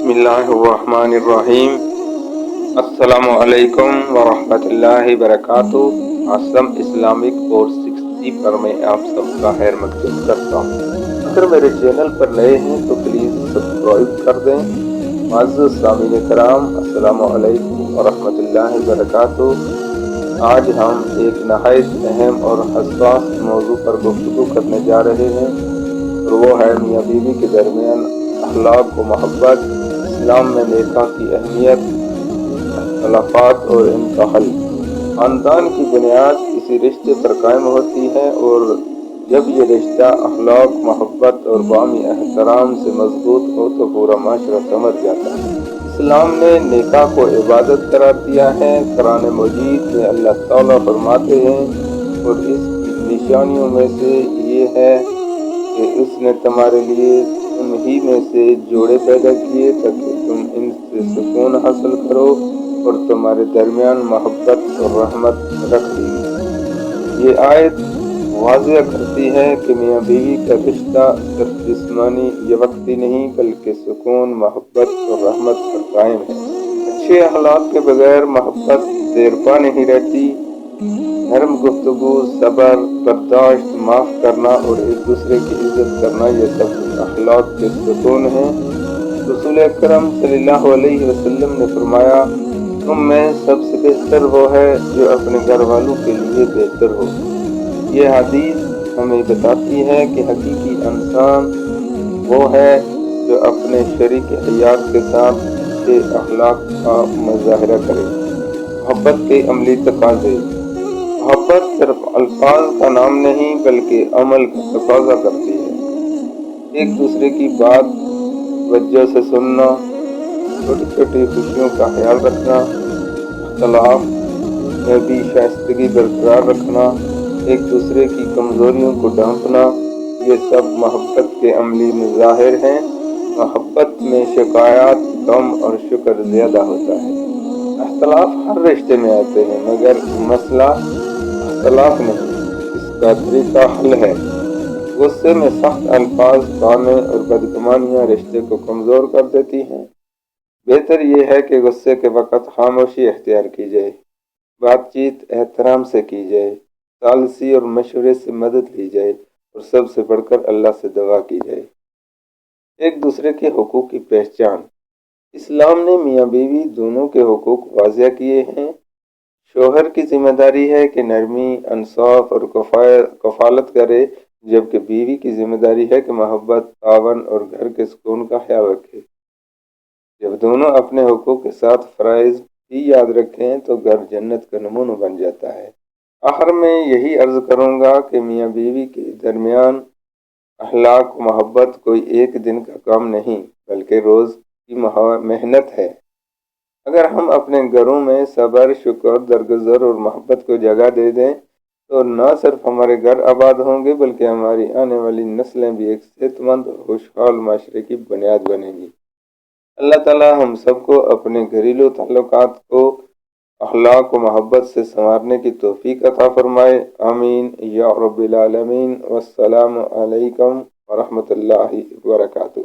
بسم اللہ الرحمن الرحیم۔ السلام علیکم ورحمۃ اللہ وبرکاتہ۔ عاصم اسلامک کورس 60 پر میں آپ سب کا خیر مقدم کرتا ہوں۔ اگر میرے چینل پر نئے ہیں تو پلیز سبسکرائب کر دیں۔ معزز سامعین کرام، السلام علیکم ورحمۃ اللہ وبرکاتہ۔ آج ہم ایک نہایت اہم اور حساس موضوع پر گفتگو کرنے جا رہے ہیں، اور وہ ہے میاں بیوی کے درمیان اخلاق و محبت، اسلام میں نکاح کی اہمیت، اختلافات اور ان کا حل۔ خاندان کی بنیاد کسی رشتے پر قائم ہوتی ہے، اور جب یہ رشتہ اخلاق، محبت اور باہمی احترام سے مضبوط ہو تو پورا معاشرہ سمجھ جاتا ہے۔ اسلام نے نکاح کو عبادت قرار دیا ہے۔ قرآن مجید میں اللہ تعالیٰ فرماتے ہیں، اور اس کی نشانیوں میں سے یہ ہے کہ اس نے تمہارے لیے تم ہی میں سے جوڑے پیدا کیے تاکہ تم ان سے سکون حاصل کرو، اور تمہارے درمیان محبت اور رحمت رکھ دی۔ یہ آیت واضح کرتی ہے کہ میاں بیوی کا رشتہ صرف جسمانی یا وقتی نہیں بلکہ سکون، محبت اور رحمت پر قائم ہے۔ اچھے اخلاق کے بغیر محبت دیرپا نہیں رہتی۔ نرم گفتگو، صبر، برداشت، معاف کرنا اور ایک دوسرے کی عزت کرنا، یہ سب کچھ اخلاق کے ستون ہیں۔ رسول اکرم صلی اللہ علیہ وسلم نے فرمایا، تم میں سب سے بہتر وہ ہے جو اپنے گھر والوں کے لیے بہتر ہو۔ یہ حدیث ہمیں بتاتی ہے کہ حقیقی انسان وہ ہے جو اپنے شریک حیات کے ساتھ اچھے اخلاق کا مظاہرہ کرے۔ محبت کے عملی تقاضے۔ محبت صرف الفاظ کا نام نہیں بلکہ عمل کا تقاضا کرتی ہے۔ ایک دوسرے کی بات توجہ سے سننا، چھوٹی چھوٹی خوشیوں کا خیال رکھنا، اختلاف میں بھی شائستگی برقرار رکھنا، ایک دوسرے کی کمزوریوں کو ڈھانپنا، یہ سب محبت کے عملی مظاہر ہیں۔ محبت میں شکایات کم اور شکر زیادہ ہوتا ہے۔ اختلاف ہر رشتے میں آتے ہیں، مگر مسئلہ اختلاف نہیں، اس کا طریقہ حل ہے۔ غصے میں سخت الفاظ، تانے اور بدگمانیاں رشتے کو کمزور کر دیتی ہیں۔ بہتر یہ ہے کہ غصے کے وقت خاموشی اختیار کی جائے، بات چیت احترام سے کی جائے، ثالثی اور مشورے سے مدد لی جائے، اور سب سے بڑھ کر اللہ سے دعا کی جائے۔ ایک دوسرے کے حقوق کی پہچان۔ اسلام نے میاں بیوی دونوں کے حقوق واضح کیے ہیں۔ شوہر کی ذمہ داری ہے کہ نرمی، انصاف اور کفالت کرے، جبکہ بیوی کی ذمہ داری ہے کہ محبت، تعاون اور گھر کے سکون کا خیال رکھے۔ جب دونوں اپنے حقوق کے ساتھ فرائض بھی یاد رکھیں تو گھر جنت کا نمونہ بن جاتا ہے۔ آخر میں یہی عرض کروں گا کہ میاں بیوی کے درمیان اخلاق و محبت کوئی ایک دن کا کام نہیں بلکہ روز کی محنت ہے۔ اگر ہم اپنے گھروں میں صبر، شکر، درگزر اور محبت کو جگہ دے دیں تو نہ صرف ہمارے گھر آباد ہوں گے بلکہ ہماری آنے والی نسلیں بھی ایک صحت مند اور خوشحال معاشرے کی بنیاد بنیں گی۔ اللہ تعالیٰ ہم سب کو اپنے گھریلو تعلقات کو اخلاق و محبت سے سنوارنے کی توفیق عطا فرمائے۔ آمین یا رب العالمین۔ والسلام علیکم ورحمۃ اللہ وبرکاتہ۔